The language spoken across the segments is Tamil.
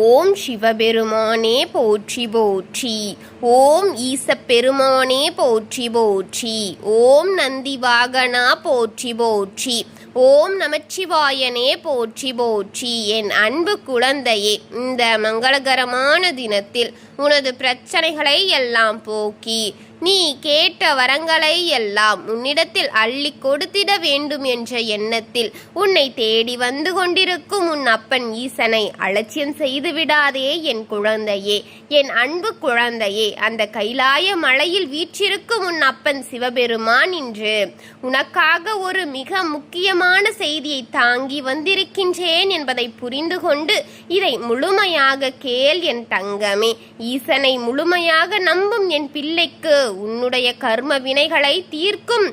ஓம் சிவபெருமானே போற்றி போற்றி. ஓம் ஈசப்பெருமானே போற்றி போற்றி. ஓம் நந்தி வாகனா போற்றி போற்றி. ஓம் நமச்சிவாயனே போற்றி போற்றி. என் அன்பு குழந்தையே, இந்த மங்களகரமான தினத்தில் உனது பிரச்சனைகளை எல்லாம் போக்கி நீ கேட்ட வரங்களை எல்லாம் உன்னிடத்தில் அள்ளி கொடுத்திட வேண்டும் என்ற எண்ணத்தில் உன்னை தேடி வந்து கொண்டிருக்கும் உன் அப்பன் ஈசனை அலட்சியம் செய்து விடாதே என் குழந்தையே, என் அன்பு குழந்தையே. அந்த கைலாய மலையில் வீற்றிருக்கும் உன் அப்பன் சிவபெருமான் இன்று உனக்காக ஒரு மிக முக்கியமான செய்தியை தாங்கி வந்திருக்கின்றேன் என்பதை புரிந்து கொண்டு இதை முழுமையாக கேள் என் தங்கமே. ஈசனை முழுமையாக நம்பும் என் பிள்ளைக்கு உன்னுடைய கர்ம வினைகளை தீர்க்கும்,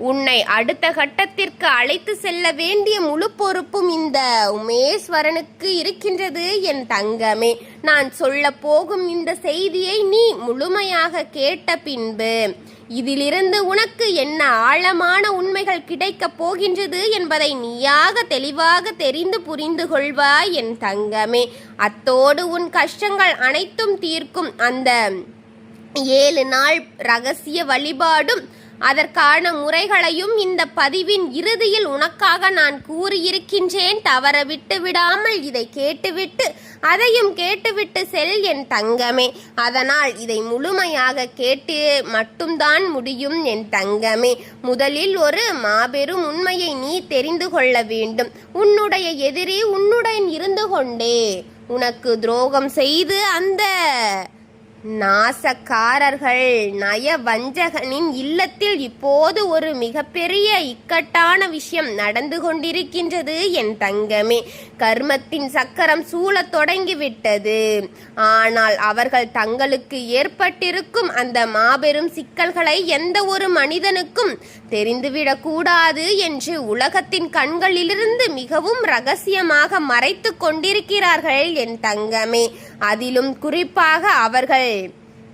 உன்னை அடுத்த கட்டத்திற்கு அழைத்து செல்ல வேண்டிய முழு பொறுப்பும் இந்த உமேஸ்வரனுக்கு இருக்கின்றது என் தங்கமே. நான் சொல்ல போகும் இந்த செய்தியை நீ முழுமையாக கேட்ட பின்பு இதிலிருந்து உனக்கு என்ன ஆழமான உண்மைகள் கிடைக்கப் போகின்றது என்பதை நீயாக தெளிவாக தெரிந்து புரிந்து கொள்வாய் என் தங்கமே. அத்தோடு உன் கஷ்டங்கள் அனைத்தும் தீர்க்கும் அந்த 7 நாள் ரகசிய வழிபாடும் அதற்கான முறைகளையும் இந்த பதிவின் இறுதியில் உனக்காக நான் கூறியிருக்கின்றேன். தவற விட்டு விடாமல் இதை கேட்டுவிட்டு அதையும் கேட்டுவிட்டு செல் என் தங்கமே. அதனால் இதை முழுமையாக கேட்டு மட்டும்தான் முடியும் என் தங்கமே. முதலில் ஒரு மாபெரும் உண்மையை நீ தெரிந்து கொள்ள வேண்டும். உன்னுடைய எதிரி உன்னுடன் இருந்து கொண்டே உனக்கு துரோகம் செய்து அந்த நாசக்காரர்கள் நயவஞ்சகனின் இல்லத்தில் இப்போது ஒரு மிகப்பெரிய இக்கட்டான விஷயம் நடந்து கொண்டிருக்கின்றது என் தங்கமே. கர்மத்தின் சக்கரம் சூழத் தொடங்கிவிட்டது. ஆனால் அவர்கள் தங்களுக்கு ஏற்பட்டிருக்கும் அந்த மாபெரும் சிக்கல்களை எந்த ஒரு மனிதனுக்கும் தெரிந்துவிடக்கூடாது என்று உலகத்தின் கண்களிலிருந்து மிகவும் ரகசியமாக மறைத்து கொண்டிருக்கிறார்கள் என் தங்கமே. அதிலும் குறிப்பாக அவர்கள்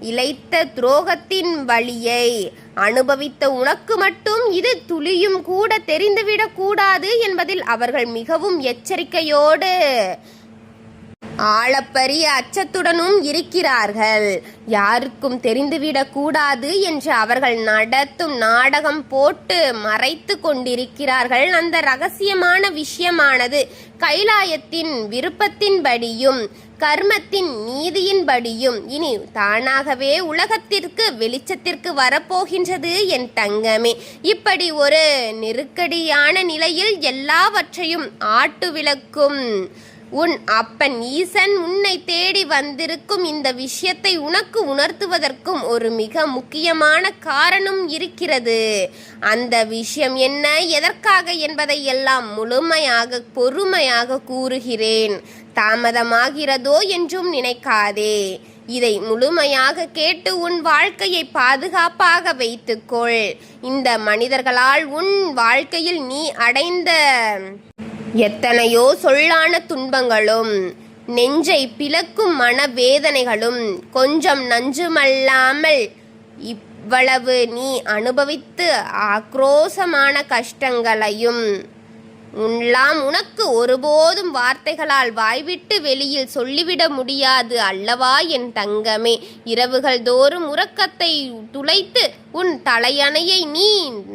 இழைத்த துரோகத்தின் வலியை அனுபவித்த உனக்கு மட்டும் இது துளியும் கூட தெரிந்துவிடக் கூடாது என்பதில் அவர்கள் மிகவும் எச்சரிக்கையோடு ஆழப்பரிய அச்சத்துடனும் இருக்கிறார்கள். யாருக்கும் தெரிந்துவிடக் கூடாது என்று அவர்கள் நடத்தும் நாடகம் போட்டு மறைத்து கொண்டிருக்கிறார்கள். அந்த ரகசியமான விஷயமானது கைலாயத்தின் விருப்பத்தின்படியும் கர்மத்தின் நீதியின்படியும் இனி தானாகவே உலகத்திற்கு வெளிச்சத்திற்கு வரப்போகின்றது என் தங்கமே. இப்படி ஒரு நெருக்கடியான நிலையில் எல்லாவற்றையும் ஆட்டுவிளக்கும் உன் அப்பன் ஈசன் உன்னை தேடி வந்திருக்கும் இந்த விஷயத்தை உனக்கு உணர்த்துவதற்கும் ஒரு மிக முக்கியமான காரணம் இருக்கிறது. அந்த விஷயம் என்ன, எதற்காக என்பதை எல்லாம் முழுமையாக பொறுமையாக கூறுகிறேன். தாமதமாகிறதோ என்றும் நினைக்காதே. இதை முழுமையாக கேட்டு உன் வாழ்க்கையை பாதுகாப்பாக வைத்துக்கொள். இந்த மனிதர்களால் உன் வாழ்க்கையில் நீ அடைந்த எத்தனையோ சொல்லான துன்பங்களும் நெஞ்சை பிளக்கும் மனவேதனைகளும் கொஞ்சம் நஞ்சுமல்லாமல் இவ்வளவு நீ அனுபவித்து ஆக்ரோசமான கஷ்டங்களையும் உனக்கு ஒருபோதும் வார்த்தைகளால் வாய்விட்டு வெளியில் சொல்லிவிட முடியாது அல்லவா என் தங்கமே. இரவுகள் தோறும் உறக்கத்தை துளைத்து உன் தலையணையை நீ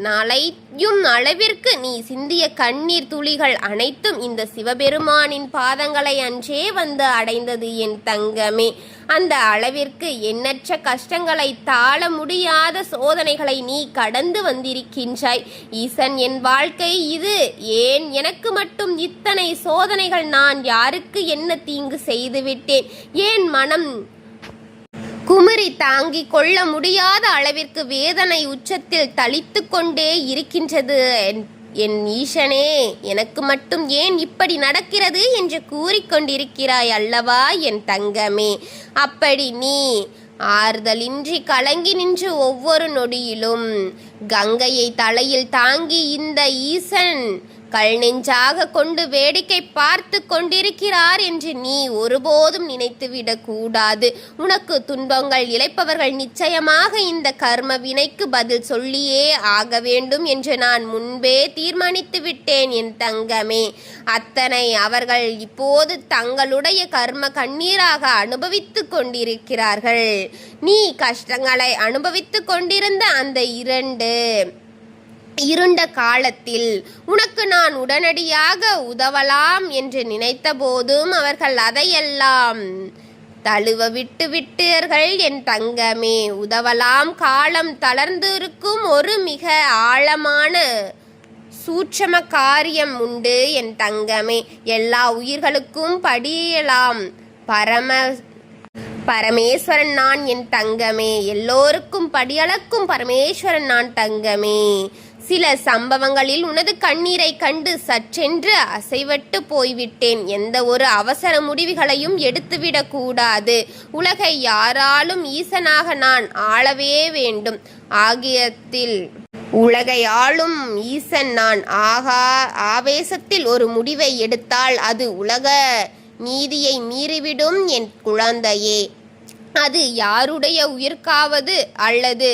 நலையும் அளவிற்கு நீ சிந்திய கண்ணீர் துளிகள் அனைத்தும் இந்த சிவபெருமானின் பாதங்களை அன்றே வந்து அடைந்தது என் தங்கமே. அந்த அளவிற்கு எண்ணற்ற கஷ்டங்களை தாழ முடியாத சோதனைகளை நீ கடந்து வந்திருக்கின்றாய். ஈசன், என் வாழ்க்கை இது ஏன் எனக்கு மட்டும் இத்தனை சோதனைகள்? நான் யாருக்கு என்ன தீங்கு செய்துவிட்டேன்? ஏன் மனம் குமரி தாங்கிக் கொள்ள முடியாத அளவிற்கு வேதனை உச்சத்தில் தளித்து கொண்டே இருக்கின்றது? என் ஈசனே, எனக்கு மட்டும் ஏன் இப்படி நடக்கிறது என்று கூறிக்கொண்டிருக்கிறாய் அல்லவா என் தங்கமே. அப்படி நீ ஆறுதலின்றி கலங்கி நின்று ஒவ்வொரு நொடியிலும் கங்கையை தலையில் தாங்கி இந்த ஈசன் கல் நெஞ்சாக கொண்டு வேடிக்கை பார்த்து கொண்டிருக்கிறார் என்று நீ ஒருபோதும் நினைத்துவிடக் கூடாது. உனக்கு துன்பங்கள் இழைப்பவர்கள் நிச்சயமாக இந்த கர்ம வினைக்கு பதில் சொல்லியே ஆக வேண்டும் என்று நான் முன்பே தீர்மானித்து விட்டேன் என் தங்கமே. அத்தனை அவர்கள் இப்போது தங்களுடைய கர்ம கண்ணீராக அனுபவித்து கொண்டிருக்கிறார்கள். நீ கஷ்டங்களை அனுபவித்து கொண்டிருந்த அந்த இருண்ட காலத்தில் உனக்கு நான் உடனடியாக உதவலாம் என்று நினைத்த போதும் அவர்கள் அதையெல்லாம் தழுவ விட்டார்கள் என் தங்கமே. உதவலாம் காலம் தளர்ந்திருக்கும் ஒரு மிக ஆழமான சூட்சம காரியம் உண்டு என் தங்கமே. எல்லா உயிர்களுக்கும் படியலாம் பரமேஸ்வரன் நான் என் தங்கமே. எல்லோருக்கும் படியளக்கும் பரமேஸ்வரன் நான் தங்கமே. சில சம்பவங்களில் உனது கண்ணீரை கண்டு சற்றென்று அசைவட்டு போய்விட்டேன். எந்த ஒரு அவசர முடிவுகளையும் எடுத்துவிடக் கூடாது. உலகை யாராலும் ஈசனாக நான் ஆளவே வேண்டும். ஆகியத்தில் உலகை ஆளும் ஈசன் நான் ஆவேசத்தில் ஒரு முடிவை எடுத்தால் அது உலக நீதியை மீறிவிடும் என் குழந்தையே. அது யாருடைய உயிர்க்காவது அல்லது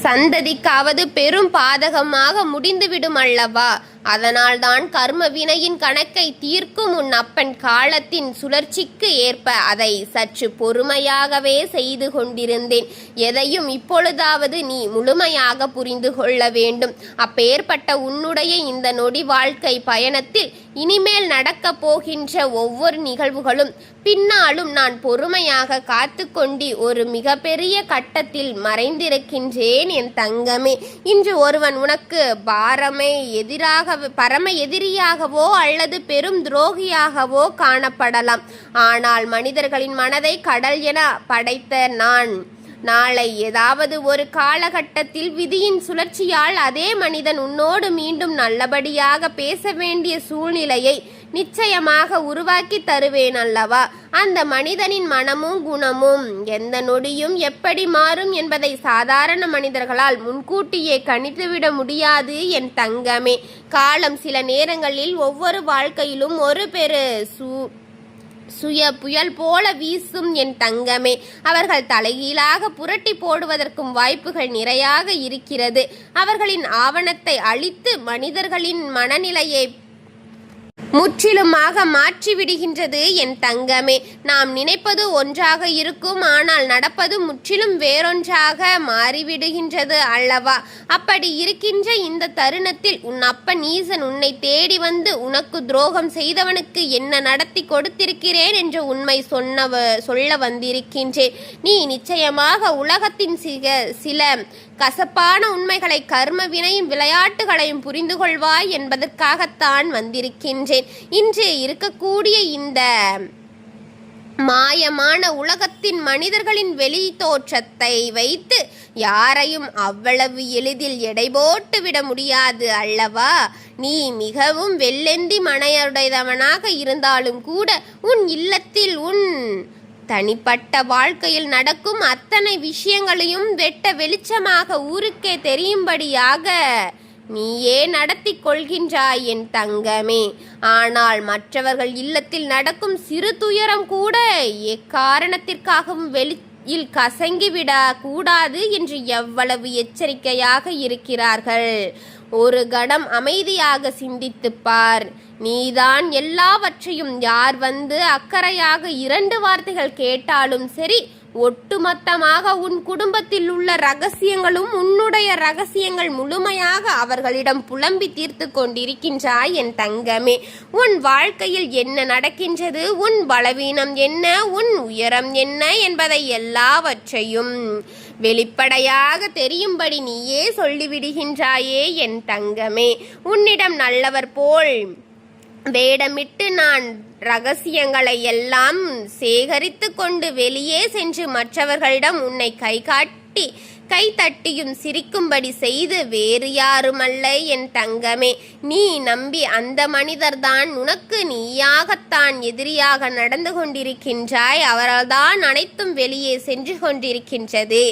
சந்ததிக்காவது பெரும் பாதகமாக முடிந்துவிடும் அல்லவா? அதனால்தான் கர்ம வினையின் கணக்கை தீர்க்கும் உன் அப்பன் காலத்தின் சுழற்சிக்கு ஏற்ப அதை சற்று பொறுமையாகவே செய்து கொண்டிருந்தேன். எதையும் இப்பொழுதாவது நீ முழுமையாக புரிந்து கொள்ள வேண்டும். அப்பேற்பட்ட உன்னுடைய இந்த நொடி வாழ்க்கை பயணத்தில் இனிமேல் நடக்கப் போகின்ற ஒவ்வொரு நிகழ்வுகளும் பின்னாலும் நான் பொறுமையாக காத்து கொண்டு ஒரு மிகப்பெரிய கட்டத்தில் மறைந்திருக்கின்றேன் என் தங்கமே. இன்று ஒருவன் உனக்கு பரம எதிரியாகவோ அல்லது பெரும் துரோகியாகவோ காணப்படலாம். ஆனால் மனிதர்களின் மனதை கடல் என படைத்த நான் நாளை ஏதாவது ஒரு காலகட்டத்தில் விதியின் சுழற்சியால் அதே மனிதன் உன்னோடு மீண்டும் நல்லபடியாக பேச வேண்டிய சூழ்நிலையை நிச்சயமாக உருவாக்கி தருவேன் அல்லவா? அந்த மனிதனின் மனமும் குணமும் எந்த நொடியும் எப்படி மாறும் என்பதை சாதாரண மனிதர்களால் முன்கூட்டியே கணித்துவிட முடியாது என் தங்கமே. காலம் சில நேரங்களில் ஒவ்வொரு வாழ்க்கையிலும் ஒரு சுய புயல் போல வீசும் என் தங்கமே. அவர்கள் தலைகீழாக புரட்டி போடுவதற்கும் வாய்ப்புகள் நிறையாக இருக்கிறது. அவர்களின் ஆவணத்தை அழித்து மனிதர்களின் மனநிலையை முற்றிலுமாக மாற்றிவிடுகின்றது என் தங்கமே. நாம் நினைப்பது ஒன்றாக இருக்கும், ஆனால் நடப்பது முற்றிலும் வேறொன்றாக மாறிவிடுகின்றது அல்லவா? அப்படி இருக்கின்ற இந்த தருணத்தில் உன் அப்பன் ஈசன் உன்னை தேடி வந்து உனக்கு துரோகம் செய்தவனுக்கு என்ன நடத்தி கொடுத்திருக்கிறேன் என்ற உண்மை சொல்ல வந்திருக்கின்றேன். நீ நிச்சயமாக உலகத்தின் சில கசப்பான உண்மைகளை, கர்ம வினையும் விளையாட்டுகளையும் புரிந்து கொள்வாய் என்பதற்காகத்தான் வந்திருக்கின்றேன். இன்று இருக்கக்கூடிய இந்த மாயமான உலகத்தின் மனிதர்களின் வெளி தோற்றத்தை வைத்து யாரையும் அவ்வளவு எளிதில் எடை போட்டு விட முடியாது அல்லவா? நீ மிகவும் வெள்ளெந்தி மனையுடையவனாக இருந்தாலும் கூட உன் இல்லத்தில் உன் தனிப்பட்ட வாழ்க்கையில் நடக்கும் அத்தனை விஷயங்களையும் வெட்ட வெளிச்சமாக ஊருக்கே தெரியும்படியாக நீயே நடத்தி கொள்கின்றாய் என் தங்கமே. ஆனால் மற்றவர்கள் இல்லத்தில் நடக்கும் சிறு துயரம் கூட எக்காரணத்திற்காகவும் வெளியில் கசங்கிவிட கூடாது என்று எவ்வளவு எச்சரிக்கையாக இருக்கிறார்கள். ஒரு கணம் அமைதியாக சிந்தித்துப் பார். நீதான் எல்லாவற்றையும் யார் வந்து அக்கறையாக 2 வார்த்தைகள் கேட்டாலும் சரி, ஒட்டுமொத்தமாக உன் குடும்பத்தில் உள்ள ரகசியங்களும் உன்னுடைய ரகசியங்கள் முழுமையாக அவர்களிடம் புலம்பி தீர்த்து கொண்டிருக்கின்றாய் என் தங்கமே. உன் வாழ்க்கையில் என்ன நடக்கின்றது, உன் பலவீனம் என்ன, உன் உயரம் என்ன என்பதை எல்லாவற்றையும் வெளிப்படையாக தெரியும்படி நீயே சொல்லிவிடுகின்றாயே என் தங்கமே. உன்னிடம் நல்லவர் போல் வேடமிட்டு நான் ரகசியங்களை எல்லாம் சேகரித்து கொண்டு வெளியே சென்று மற்றவர்களிடம் உன்னை கை காட்டி கை தட்டியும் சிரிக்கும்படி செய்து வேறு யாருமல்ல என் தங்கமே. நீ நம்பி அந்த மனிதர்தான் உனக்கு நீயாகத்தான் எதிரியாக நடந்து கொண்டிருக்கின்றாய். அவரால்தான் அனைத்தும் வெளியே சென்று கொண்டிருக்கின்றது.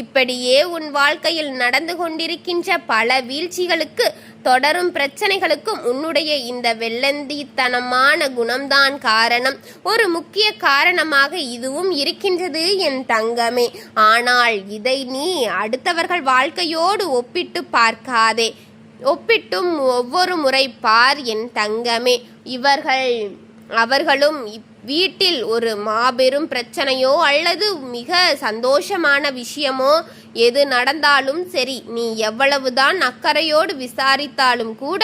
இப்படியே உன் வாழ்க்கையில் நடந்து கொண்டிருக்கின்ற பல வீழ்ச்சிகளுக்கு, தொடரும் பிரச்சனைகளுக்கும் உன்னுடைய இந்த வெள்ளந்தித்தனமான குணம்தான் காரணம். ஒரு முக்கிய காரணமாக இதுவும் இருக்கின்றது என் தங்கமே. ஆனால் இதை நீ அடுத்தவர்கள் வாழ்க்கையோடு ஒப்பிட்டு பார்க்காதே. ஒப்பிட்டும் ஒவ்வொரு முறை பார் என் தங்கமே. அவர்களும் வீட்டில் ஒரு மாபெரும் பிரச்சனையோ அல்லது மிக சந்தோஷமான விஷயமோ எது நடந்தாலும் சரி, நீ எவ்வளவுதான் அக்கறையோடு விசாரித்தாலும் கூட,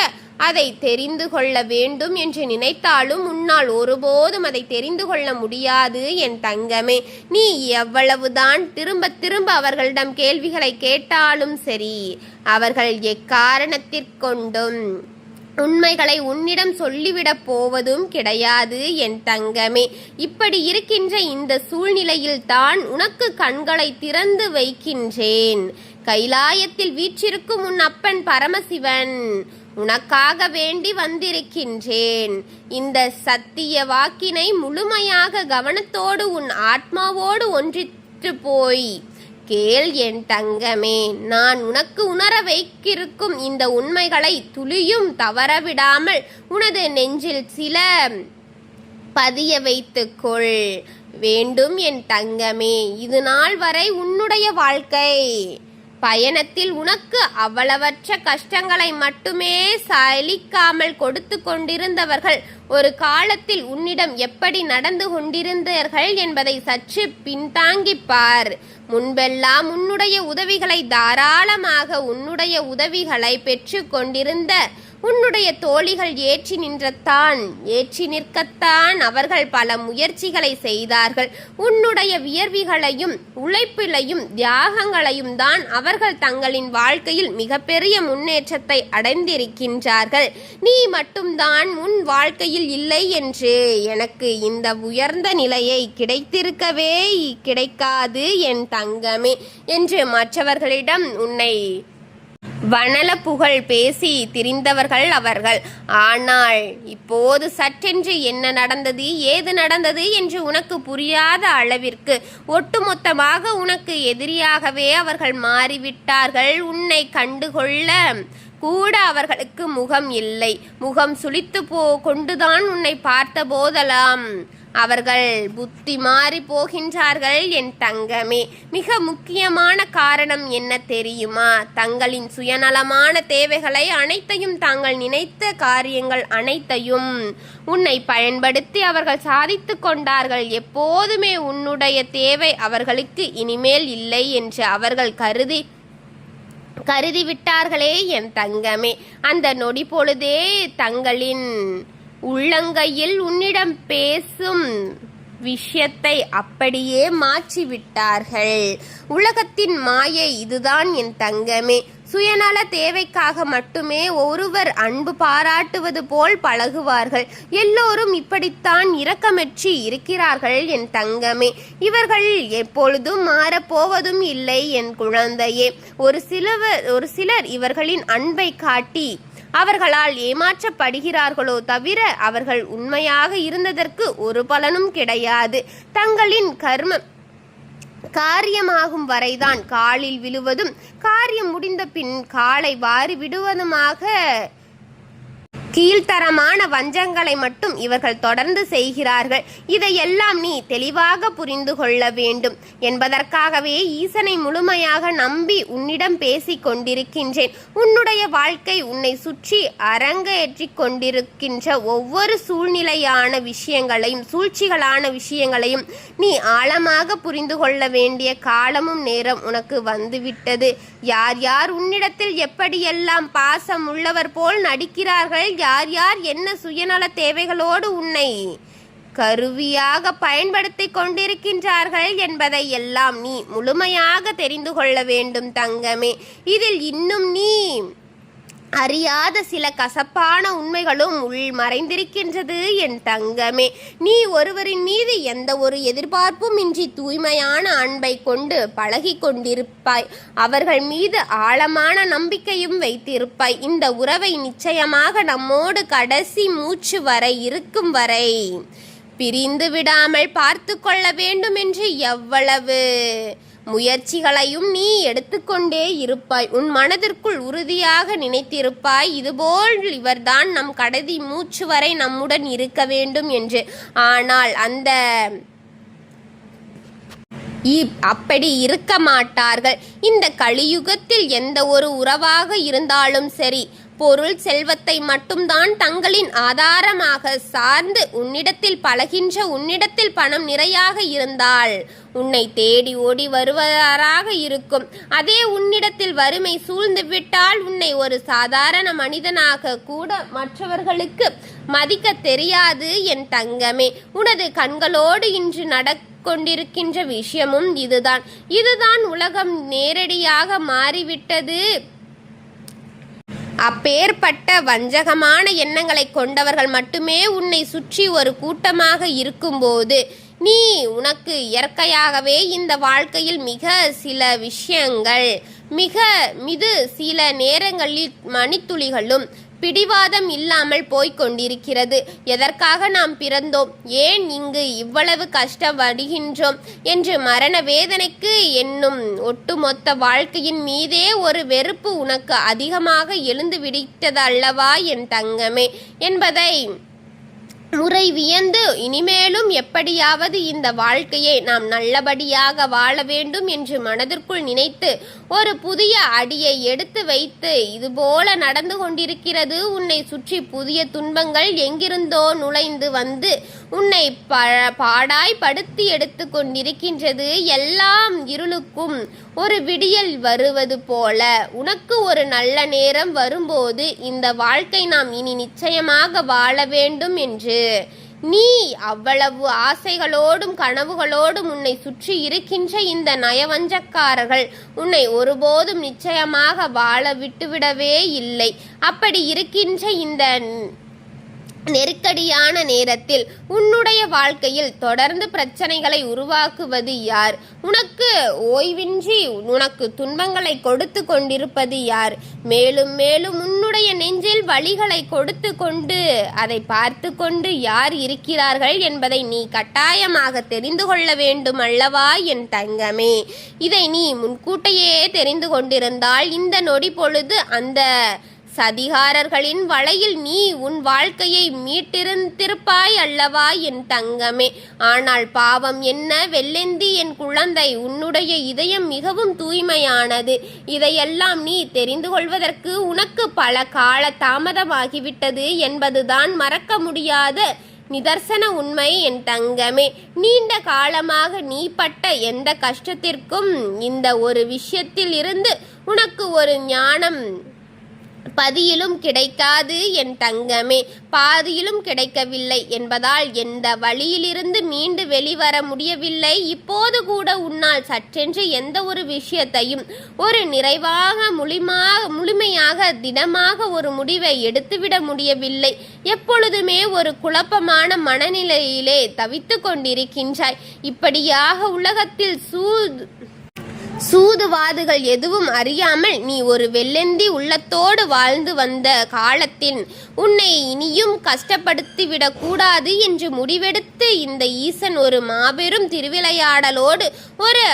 அதை தெரிந்து கொள்ள வேண்டும் என்று நினைத்தாலும் உன்னால் ஒருபோதும் அதை தெரிந்து கொள்ள முடியாது என் தங்கமே. நீ எவ்வளவுதான் திரும்ப திரும்ப அவர்களிடம் கேள்விகளை கேட்டாலும் சரி, அவர்கள் எக்காரணத்திற்கொண்டும் உண்மைகளை உன்னிடம் சொல்லிவிடப் போவதும் கிடையாது என் தங்கமே. இப்படி இருக்கின்ற இந்த சூழ்நிலையில் தான் உனக்கு கண்களை திறந்து வைக்கின்றேன். கைலாயத்தில் வீற்றிருக்கும் உன் அப்பன் பரமசிவன் உனக்காக வேண்டி வந்திருக்கின்றேன். இந்த சத்திய வாக்கினை முழுமையாக கவனத்தோடு உன் ஆத்மாவோடு ஒன்றித்து போய் கேள் என் தங்கமே. நான் உனக்கு உணர வைக்கிருக்கும் இந்த உண்மைகளை துளியும் தவறவிடாமல் உனது நெஞ்சில் சில பதிய வைத்துக்கொள் வேண்டும் என் தங்கமே. இது நாள் வரை உன்னுடைய வாழ்க்கை பயணத்தில் உனக்கு அவ்வளவற்ற கஷ்டங்களை மட்டுமே சலிக்காமல் கொடுத்து கொண்டிருந்தவர்கள் ஒரு காலத்தில் உன்னிடம் எப்படி நடந்து கொண்டிருந்தார்கள் என்பதை சற்று பின்தாங்கிப்பார். முன்பெல்லாம் உன்னுடைய உதவிகளை தாராளமாக உன்னுடைய உதவிகளை பெற்று கொண்டிருந்த உன்னுடைய தோழிகள் ஏற்றி நிற்கத்தான் அவர்கள் பல முயற்சிகளை செய்தார்கள். உன்னுடைய வியர்விகளையும் உழைப்பிலையும் தியாகங்களையும் தான் அவர்கள் தங்களின் வாழ்க்கையில் மிகப்பெரிய முன்னேற்றத்தை அடைந்திருக்கின்றார்கள். நீ மட்டும்தான் உன் வாழ்க்கையில் இல்லை என்று எனக்கு இந்த உயர்ந்த நிலையை கிடைத்திருக்கவே கிடைக்காது என் தங்கமே என்று மற்றவர்களிடம் உன்னை வனல புகழ் பேசி திரிந்தவர்கள் அவர்கள். ஆனால் இப்போது சற்றென்று என்ன நடந்தது, ஏது நடந்தது என்று உனக்கு புரியாத அளவிற்கு ஒட்டுமொத்தமாக உனக்கு எதிரியாகவே அவர்கள் மாறிவிட்டார்கள். உன்னை கண்டுகொள்ள கூட அவர்களுக்கு முகம் இல்லை. முகம் சுளித்து கொண்டுதான் உன்னை பார்த்த போதெல்லாம் அவர்கள் புத்தி மாறி போகின்றார்கள் என் தங்கமே. மிக முக்கியமான காரணம் என்ன தெரியுமா? தங்களின் சுயநலமான தேவைகளை அனைத்தையும், தாங்கள் நினைத்த காரியங்கள் அனைத்தையும் உன்னை பயன்படுத்தி அவர்கள் சாதித்து கொண்டார்கள். எப்போதுமே உன்னுடைய தேவை அவர்களுக்கு இனிமேல் இல்லை என்று அவர்கள் கருதிவிட்டார்களே என் தங்கமே. அந்த நொடி பொழுதே தங்களின் உள்ளங்கையில் உன்னிடம் பேசும் விஷயத்தை அப்படியே மாற்றிவிட்டார்கள். உலகத்தின் மாயை இதுதான் என் தங்கமே. சுயநல தேவைக்காக மட்டுமே ஒருவர் அன்பு பாராட்டுவது போல் பழகுவார்கள். எல்லோரும் இப்படித்தான் இரக்கமற்றி இருக்கிறார்கள் என் தங்கமே. இவர்கள் எப்பொழுதும் மாறப்போவதும் இல்லை என் குழந்தையே. ஒரு சிலர் இவர்களின் அன்பை காட்டி அவர்களால் ஏமாற்றப்படுகிறார்களோ தவிர அவர்கள் உண்மையாக இருந்ததற்கு ஒரு பலனும் கிடையாது. தங்களின் காரியமாகும் வரைதான் காலில் விழுவதும், காரியம் முடிந்த பின் காலை வாரி விடுவதுமாக கீழ்த்தரமான வஞ்சங்களை மட்டும் இவர்கள் தொடர்ந்து செய்கிறார்கள். இதையெல்லாம் நீ தெளிவாக புரிந்து கொள்ள வேண்டும் என்பதற்காகவே ஈசனை முழுமையாக நம்பி உன்னிடம் பேசிக் கொண்டிருக்கின்றேன். உன்னுடைய வாழ்க்கை உன்னை சுற்றி அரங்கேற்றிக் கொண்டிருக்கின்ற ஒவ்வொரு சூழ்ச்சிகளான விஷயங்களையும் நீ ஆழமாக புரிந்து கொள்ள வேண்டிய காலமும் நேரம் உனக்கு வந்துவிட்டது. யார் யார் உன்னிடத்தில் எப்படியெல்லாம் பாசம் உள்ளவர் போல் நடிக்கிறார்கள், யார் யார் என்ன சுயநல தேவைகளோடு உன்னை கருவியாக பயன்படுத்தி கொண்டிருக்கின்றார்கள் என்பதை எல்லாம் நீ முழுமையாக தெரிந்து கொள்ள வேண்டும் தங்கமே. இதில் இன்னும் நீ அறியாத சில கசப்பான உண்மைகளும் உள் மறைந்திருக்கின்றது என் தங்கமே. நீ ஒருவரின் மீது எந்த ஒரு எதிர்பார்ப்பும் இன்றி தூய்மையான அன்பை கொண்டு பழகி கொண்டிருப்பாய். அவர்கள் மீது ஆழமான நம்பிக்கையும் வைத்திருப்பாய். இந்த உறவை நிச்சயமாக நம்மோடு கடைசி மூச்சு வரை இருக்கும் வரை பிரிந்து விடாமல் பார்த்து கொள்ள வேண்டும் என்று எவ்வளவு முயற்சிகளையும் நீ எடுத்துக்கொண்டே இருப்பாய். உன் மனதிற்குள் உறுதியாக நினைத்திருப்பாய், இதுபோல் இவர்தான் நம் கடைசி மூச்சு வரை நம்முடன் இருக்க வேண்டும் என்று. ஆனால் அப்படி இருக்க மாட்டார்கள். இந்த கலியுகத்தில் எந்த ஒரு உறவாக இருந்தாலும் சரி, பொருள் செல்வத்தை மட்டும்தான் தங்களின் ஆதாரமாக சார்ந்து உன்னிடத்தில் பழகின்ற, உன்னிடத்தில் பணம் நிறையாக இருந்தால் உன்னை தேடி ஓடி வருவதாக இருக்கும். அதே உன்னிடத்தில் வறுமை சூழ்ந்து விட்டால் உன்னை ஒரு சாதாரண மனிதனாக கூட மற்றவர்களுக்கு மதிக்க தெரியாது என் தங்கமே. உனது கண்களோடு இன்று கொண்டிருக்கின்ற விஷயமும் இதுதான் உலகம் நேரடியாக மாறிவிட்டது. அப்பேற்பட்ட வஞ்சகமான எண்ணங்களை கொண்டவர்கள் மட்டுமே உன்னை சுற்றி ஒரு கூட்டமாக இருக்கும்போது நீ உனக்கு இயற்கையாகவே இந்த வாழ்க்கையில் சில விஷயங்கள் சில நேரங்களில் மணித்துளிகளும் பிடிவாதம் இல்லாமல் போய்கொண்டிருக்கிறது. எதற்காக நாம் பிறந்தோம், ஏன் இங்கு இவ்வளவு கஷ்டப்படுகின்றோம் என்று மரண வேதனைக்கு என்னும் ஒட்டுமொத்த வாழ்க்கையின் மீதே ஒரு வெறுப்பு உனக்கு அதிகமாக எழுந்து விடுத்தது அல்லவா என் தங்கமே என்பதை முறை வியந்து இனிமேலும் எப்படியாவது இந்த வாழ்க்கையை நாம் நல்லபடியாக வாழ வேண்டும் என்று மனதிற்குள் நினைத்து ஒரு புதிய அடியை எடுத்து வைத்து இதுபோல நடந்து கொண்டிருக்கிறது. உன்னை சுற்றி புதிய துன்பங்கள் எங்கிருந்தோ நுழைந்து வந்து உன்னை பாடாய் படுத்தி எடுத்து கொண்டிருக்கின்றது. எல்லாம் இருளுக்கும் ஒரு விடியல் வருவது போல உனக்கு ஒரு நல்ல நேரம் வரும்போது இந்த வாழ்க்கை நாம் இனி நிச்சயமாக வாழ வேண்டும் என்று நீ அவ்வளவு ஆசைகளோடும் கனவுகளோடும் உன்னை சுற்றி இருக்கின்ற இந்த நயவஞ்சக்காரர்கள் உன்னை ஒருபோதும் நிச்சயமாக வாழ விட்டுவிடவே இல்லை. அப்படி இருக்கின்ற இந்த நெருக்கடியான நேரத்தில் உன்னுடைய வாழ்க்கையில் தொடர்ந்து பிரச்சனைகளை உருவாக்குவது யார்? உனக்கு ஓய்வின்றி உனக்கு துன்பங்களை கொடுத்து கொண்டிருப்பது யார்? மேலும் மேலும் உன்னுடைய நெஞ்சில் வலிகளை கொடுத்து கொண்டு அதை பார்த்து கொண்டு யார் இருக்கிறார்கள் என்பதை நீ கட்டாயமாக தெரிந்து கொள்ள வேண்டும் அல்லவா என் தங்கமே. இதை நீ முன்கூட்டையே தெரிந்து கொண்டிருந்தால் இந்த நொடி பொழுது அந்த சதிகாரர்களின் வலையில் நீ உன் வாழ்க்கையை மீட்டிருந்திருப்பாய் அல்லவா என் தங்கமே. ஆனால் பாவம் என்ன வெள்ளெந்தி என் குழந்தை, உன்னுடைய இதயம் மிகவும் தூய்மையானது. இதையெல்லாம் நீ தெரிந்து கொள்வதற்கு உனக்கு பல கால தாமதமாகிவிட்டது என்பதுதான் மறக்க முடியாத நிதர்சன உண்மை என் தங்கமே. நீண்ட காலமாக நீ பட்ட எந்த கஷ்டத்திற்கும் இந்த ஒரு விஷயத்தில் இருந்து உனக்கு ஒரு ஞானம் பதியிலும் கிடைக்காது என் தங்கமே. பாதியிலும் கிடைக்கவில்லை என்பதால் எந்த வழியிலிருந்து மீண்டு வெளிவர முடியவில்லை. இப்போது கூட உன்னால் சற்றென்று எந்த ஒரு விஷயத்தையும் ஒரு நிறைவாக முழுமையாக திடமாக ஒரு முடிவை எடுத்துவிட முடியவில்லை. எப்பொழுதுமே ஒரு குழப்பமான மனநிலையிலே தவித்து கொண்டிருக்கின்றாய். இப்படியாக உலகத்தில் சூதுவாதுகள் எதுவும் அறியாமல் நீ ஒரு வெள்ளெந்தி உள்ளத்தோடு வாழ்ந்து வந்த காலத்தில் உன்னை இனியும் கஷ்டப்படுத்திவிடக் கூடாது என்று முடிவெடுத்து இந்த ஈசன் ஒரு மாபெரும் திருவிளையாடலோடு ஒரு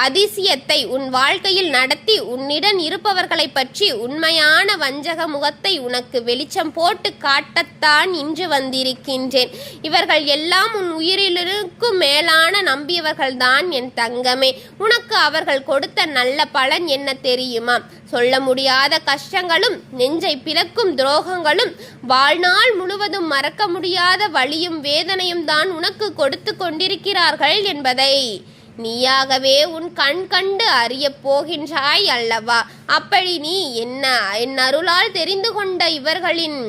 அதிசயத்தை உன் வாழ்க்கையில் நடத்தி உன்னிடம் இருப்பவர்களை பற்றி உண்மையான வஞ்சக முகத்தை உனக்கு வெளிச்சம் போட்டு காட்டத்தான் இன்று வந்திருக்கின்றேன். இவர்கள் எல்லாம் உன் உயிரிலுக்கும் மேலான நம்பியவர்கள்தான் என் தங்கமே. உனக்கு அவர்கள் கொடுத்த நல்ல பலன் என்ன தெரியுமா? சொல்ல முடியாத கஷ்டங்களும் நெஞ்சை பிளக்கும் துரோகங்களும் வாழ்நாள் முழுவதும் மறக்க முடியாத வலியும் வேதனையும் தான் உனக்கு கொடுத்து கொண்டிருக்கிறார்கள் என்பதை நீயாகவே உன் கண் கண்டு அறிய போகின்றாய் அல்லவா? அப்படி நீ என் அருளால் தெரிந்து கொண்ட இவர்களின்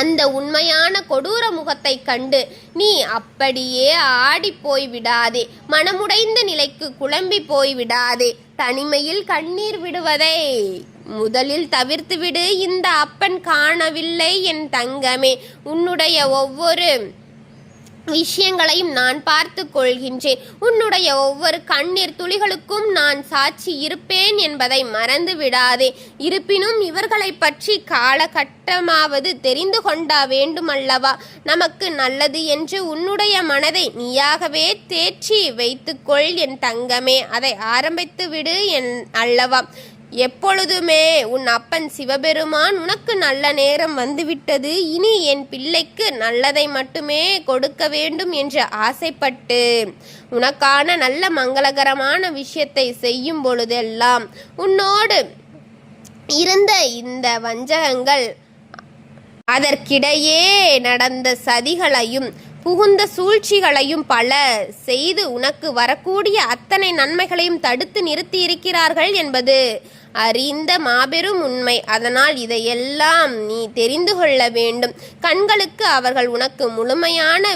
அந்த உண்மையான கொடூர முகத்தை கண்டு நீ அப்படியே ஆடி போய்விடாதே. மனமுடைந்த நிலைக்கு குழம்பி போய்விடாதே. தனிமையில் கண்ணீர் விடுவதை முதலில் தவிர்த்துவிடு. இந்த அப்பன் காணவில்லை என் தங்கமே. உன்னுடைய ஒவ்வொரு விஷயங்களையும் நான் பார்த்து கொள்கின்றேன். உன்னுடைய ஒவ்வொரு கண்ணீர் துளிகளுக்கும் நான் சாட்சி இருப்பேன் என்பதை மறந்து விடாதே. இருப்பினும் இவர்களை பற்றி காலகட்டமாவது தெரிந்து கொண்டா வேண்டுமல்லவா? நமக்கு நல்லது என்று உன்னுடைய மனதை நீயாகவே தேற்றி வைத்துக்கொள் என் தங்கமே. அதை ஆரம்பித்து விடு என் அல்லவா? எப்பொழுதுமே உன் அப்பன் சிவபெருமான் உனக்கு நல்ல நேரம் வந்துவிட்டது, இனி என் பிள்ளைக்கு நல்லதை மட்டுமே கொடுக்க வேண்டும் என்று ஆசைப்பட்டு உனக்கான நல்ல மங்களகரமான விஷயத்தை செய்யும் பொழுதெல்லாம் உன்னோடு இருந்த இந்த வஞ்சகங்கள், அதற்கிடையே நடந்த சதிகளையும் புகுந்த சூழ்ச்சிகளையும் பல செய்து உனக்கு வரக்கூடிய அத்தனை நன்மைகளையும் தடுத்து நிறுத்தி இருக்கிறார்கள் என்பது அறிந்த மாபெரும் உண்மை. அதனால் இதையெல்லாம் நீ தெரிந்து கொள்ள வேண்டும். கண்களுக்கு அவர்கள் உனக்கு முழுமையான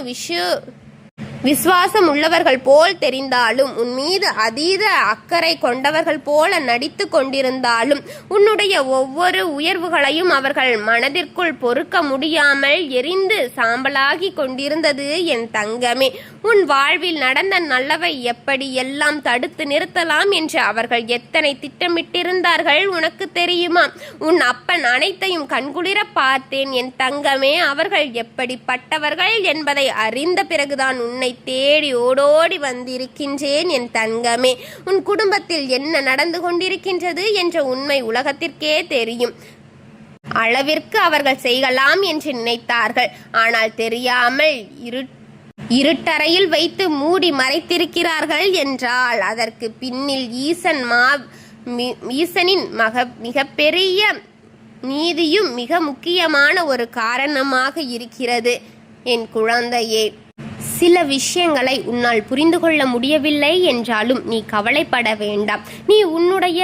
விசுவாசம் உள்ளவர்கள் போல் தெரிந்தாலும், உன் மீது அதீத அக்கறை கொண்டவர்கள் போல நடித்து கொண்டிருந்தாலும், உன்னுடைய ஒவ்வொரு உயர்வுகளையும் அவர்கள் மனதிற்குள் பொறுக்க முடியாமல் எரிந்து சாம்பலாகி கொண்டிருந்தது என் தங்கமே. உன் வாழ்வில் நடந்த நல்லவை எப்படி எல்லாம் தடுத்து நிறுத்தலாம் என்று அவர்கள் எத்தனை திட்டமிட்டிருந்தார்கள் உனக்கு தெரியுமா? உன் அப்பன் அனைத்தையும் கண்குளிர பார்த்தேன் என் தங்கமே. அவர்கள் எப்படிப்பட்டவர்கள் என்பதை அறிந்த பிறகுதான் உன்னை தேடி ஓடோடி வந்திருக்கின்றேன் என் தங்கமே. உன் குடும்பத்தில் என்ன நடந்து கொண்டிருக்கின்றது என்ற உண்மை உலகத்திற்கே தெரியும். அளவிற்கு அவர்கள் செய்யலாம் என்று நினைத்தார்கள். ஆனால் தெரியாமல் இருட்டறையில் வைத்து மூடி மறைத்திருக்கிறார்கள் என்றால் அதற்கு பின்னில் ஈசனின் மிகப்பெரிய நீதியும் மிக முக்கியமான ஒரு காரணமாக இருக்கிறது. என் குழந்தையே, சில விஷயங்களை உன்னால் புரிந்து கொள்ள முடியவில்லை என்றாலும் நீ கவலைப்பட வேண்டாம். நீ உன்னுடைய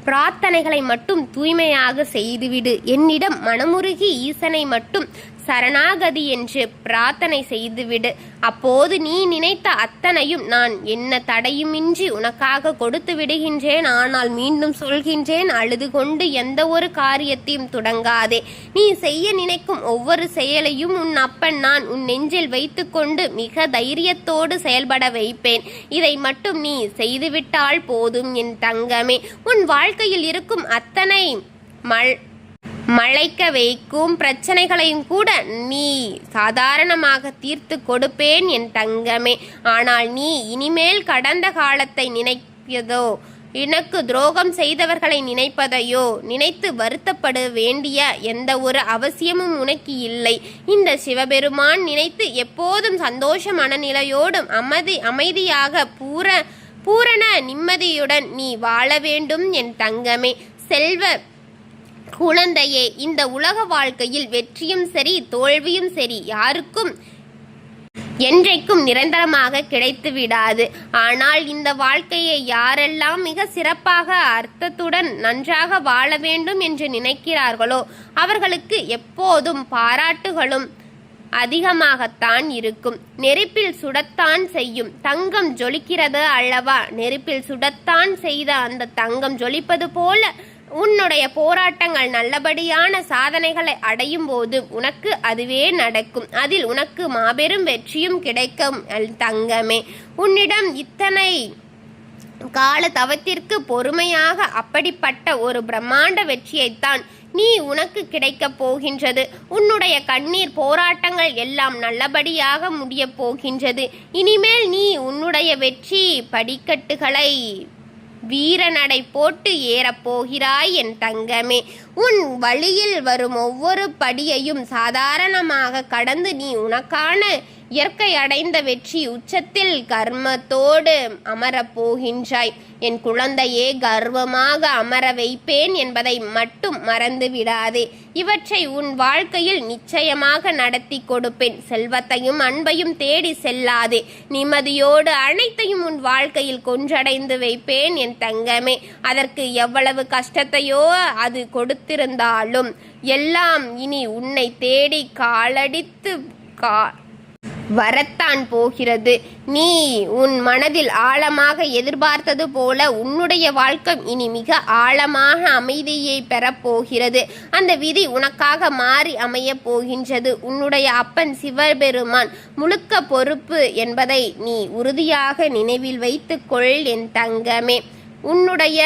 பிரார்த்தனைகளை மட்டும் தூய்மையாக செய்துவிடு. என்னிடம் மனமுருகி ஈசனை மட்டும் சரணாகதி என்று பிரார்த்தனை செய்துவிடு. அப்போது நீ நினைத்த அத்தனையும் நான் என்ன தடையுமின்றி உனக்காக கொடுத்து விடுகின்றேன். ஆனால் மீண்டும் சொல்கின்றேன், அழுது கொண்டு எந்த ஒரு காரியத்தையும் தொடங்காதே. நீ செய்ய நினைக்கும் ஒவ்வொரு செயலையும் உன் அப்பன் நான் உன் நெஞ்சில் வைத்துக்கொண்டு மிக தைரியத்தோடு செயல்பட வைப்பேன். இதை மட்டும் நீ செய்துவிட்டால் போதும் என் தங்கமே. உன் வாழ்க்கையில் இருக்கும் அத்தனை மழைக்க வைக்கும் பிரச்சனைகளையும் கூட நீ சாதாரணமாக தீர்த்து கொடுப்பேன் என் தங்கமே. ஆனால் நீ இனிமேல் கடந்த காலத்தை நினைப்பதோ, எனக்கு துரோகம் செய்தவர்களை நினைப்பதையோ நினைத்து வருத்தப்பட வேண்டிய எந்த ஒரு அவசியமும் உனக்கு இல்லை. இந்த சிவபெருமான் நினைத்து எப்போதும் சந்தோஷ மனநிலையோடும் அமைதியாக பூரண நிம்மதியுடன் நீ வாழ வேண்டும் என் தங்கமே. செல்வ குழந்தையே, இந்த உலக வாழ்க்கையில் வெற்றியும் சரி தோல்வியும் சரி யாருக்கும் என்றைக்கும் நிரந்தரமாக கிடைத்து விடாது. ஆனால் இந்த வாழ்க்கையை யாரெல்லாம் மிக சிறப்பாக அர்த்தத்துடன் நன்றாக வாழ வேண்டும் என்று நினைக்கிறார்களோ அவர்களுக்கு எப்போதும் பாராட்டுகளும் அதிகமாகத்தான் இருக்கும். நெருப்பில் சுடத்தான் செய்யும் தங்கம் ஜொலிக்கிறது அல்லவா? நெருப்பில் சுடத்தான் செய்த அந்த தங்கம் ஜொலிப்பது போல உன்னுடைய போராட்டங்கள் நல்லபடியான சாதனைகளை அடையும் போது உனக்கு அதுவே நடக்கும். அதில் உனக்கு மாபெரும் வெற்றியும் கிடைக்கும் தங்கமே. உன்னிடம் இத்தனை கால தவத்திற்கு பொறுமையாக அப்படிப்பட்ட ஒரு பிரம்மாண்ட வெற்றியைத்தான் நீ உனக்கு கிடைக்கப் போகின்றது. உன்னுடைய கண்ணீர் போராட்டங்கள் எல்லாம் நல்லபடியாக முடிய போகின்றது. இனிமேல் நீ உன்னுடைய வெற்றி படிக்கட்டுகளை வீரநடை போட்டு ஏறப்போகிறாய் என் தங்கமே. உன் வழியில் வரும் ஒவ்வொரு படியையும் சாதாரணமாக கடந்து நீ உனக்கான இயற்கை அடைந்த வெற்றி உச்சத்தில் கர்மத்தோடு அமரப்போகின்றாய். என் குழந்தையே, கர்வமாக அமர வைப்பேன் என்பதை மட்டும் மறந்து விடாதே. இவற்றை உன் வாழ்க்கையில் நிச்சயமாக நடத்தி கொடுப்பேன். செல்வத்தையும் அன்பையும் தேடி செல்லாதே. நிம்மதியோடு அனைத்தையும் உன் வாழ்க்கையில் கொன்றடைந்து வைப்பேன் என் தங்கமே. அதற்கு எவ்வளவு கஷ்டத்தையோ அது கொடுத்திருந்தாலும் எல்லாம் இனி உன்னை தேடி வரத்தான் போகிறது. நீ உன் மனதில் ஆழமாக எதிர்பார்த்தது போல உன்னுடைய வாழ்க்கை இனி மிக ஆழமாக அமைதியை பெறப்போகிறது. அந்த விதி உனக்காக மாறி அமையப் போகின்றது. உன்னுடைய அப்பன் சிவபெருமான் முழுக்க பொறுப்பு என்பதை நீ உறுதியாக நினைவில் வைத்துக்கொள் என் தங்கமே. உன்னுடைய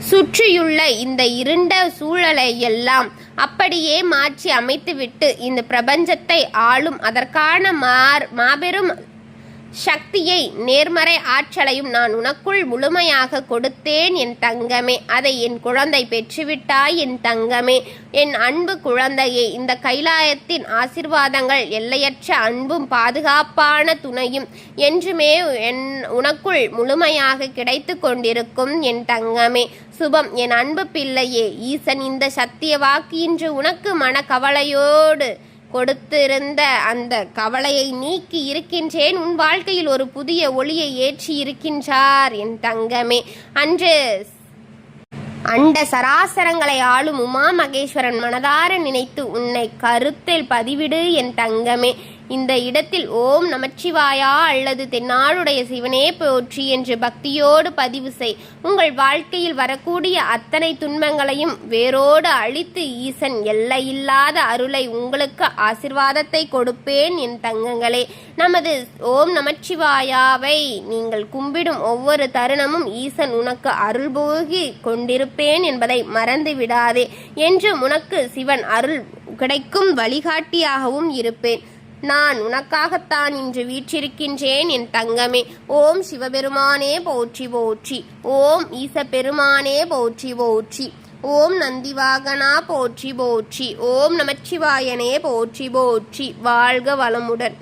சுற்றியுள்ள இந்த இருண்ட சூழலை எல்லாம் அப்படியே மாற்றி அமைத்துவிட்டு இந்த பிரபஞ்சத்தை ஆளும் அதற்கான மாபெரும் சக்தியை நேர்மறை ஆற்றலையும் நான் உனக்குள் முழுமையாக கொடுத்தேன் என் தங்கமே. அதை என் குழந்தை பெற்றுவிட்டாய் என் தங்கமே. என் அன்பு குழந்தையே, இந்த கைலாயத்தின் ஆசிர்வாதங்கள் எல்லையற்ற அன்பும் பாதுகாப்பான துணையும் என்றுமே உனக்குள் முழுமையாக கிடைத்து கொண்டிருக்கும் என் தங்கமே. சுபம் என் அன்பு பிள்ளையே. ஈசன் இந்த சத்திய வாக்கு இன்று உனக்கு மனக்கவலையோடு கொடுத்திருந்த அந்த கவலையை நீக்கி இருக்கின்றேன். உன் வாழ்க்கையில் ஒரு புதிய ஒளியை ஏற்றி இருக்கின்றார் என் தங்கமே. அன்று அண்ட சராசரங்களை ஆளும் உமா மகேஸ்வரன் மனதார நினைத்து உன்னை கருத்தில் பதிவிடு என் தங்கமே. இந்த இடத்தில் ஓம் நமச்சிவாயா அல்லது தென்னாடுடைய சிவனே போற்றி என்று பக்தியோடு பதிவு செய். உங்கள் வாழ்க்கையில் வரக்கூடிய அத்தனை துன்பங்களையும் வேரோடு அழித்து ஈசன் எல்லையில்லாத அருளை உங்களுக்கு ஆசிர்வாதத்தை கொடுப்பேன் என் தங்கங்களே. நமது ஓம் நமச்சிவாயாவை நீங்கள் கும்பிடும் ஒவ்வொரு தருணமும் ஈசன் உனக்கு அருள் போகி கொண்டிருப்பேன் என்பதை மறந்து விடாதே. என்று உனக்கு சிவன் அருள் கிடைக்கும் வழிகாட்டியாகவும் இருப்பேன். நான் உனக்காகத்தான் இன்று வீற்றிருக்கின்றேன் என் தங்கமே. ஓம் சிவபெருமானே போற்றி போற்றி. ஓம் ஈச பெருமானே போற்றி போற்றி. ஓம் நந்திவாகனா போற்றி போற்றி. ஓம் நமச்சிவாயனே போற்றி போற்றி. வாழ்க வளமுடன்.